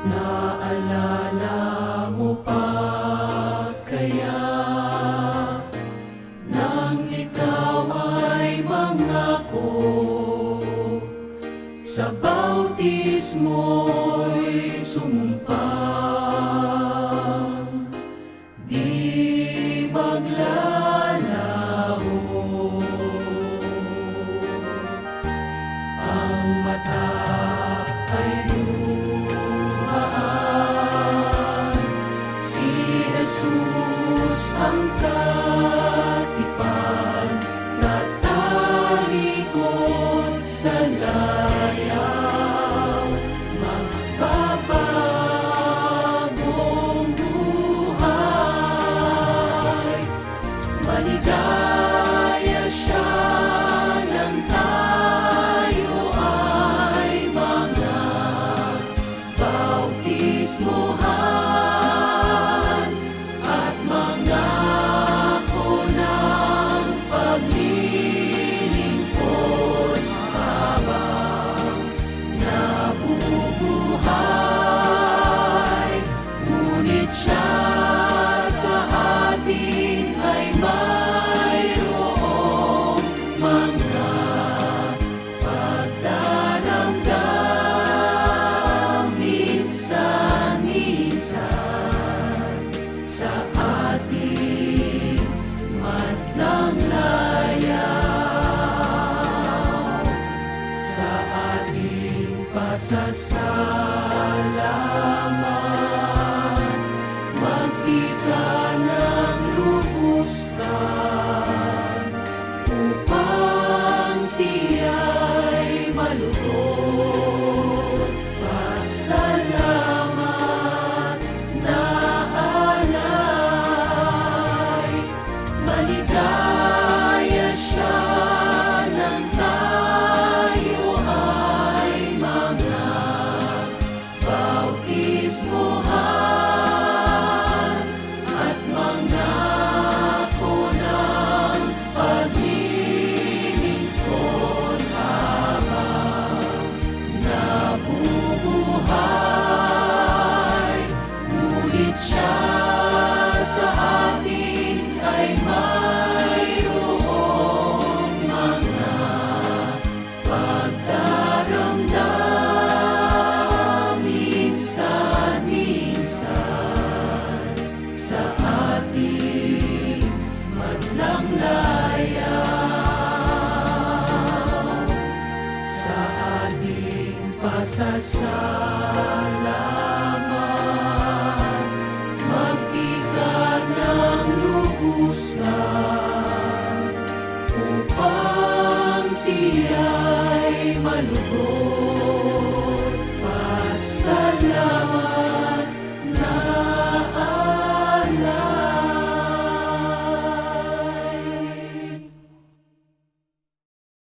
Naalala mo pa kaya nang ikaw ay mangako sa bautismo'y sumumpang di maglalaho. Ang mata ay luhaan, si Jesus ang katipan, natalikod sa layaw, magbabagong buhay. Maligaya siya nang tayo ay mga bautismohan at mangako ng paglilingkod habang nabubuhay. Ngunit siya sa atin ay mayroong mga pagdaramdam minsan-minsan sa ating madlang layaw, sa ating pasasalamat, magtika ng lubusan upang siya'y malugod. Pasalamat na alay, maligaya siya nang tayo ay mga bautismohan at mangako ng paglilingkod habang nabubuhay. Ngunit siya sa atin ay mayroong mga pagdaramdam minsan-minsan sa ating madlang layaw, sa ating pasasalamat, magtika ng lubusan upang siya'y malugod.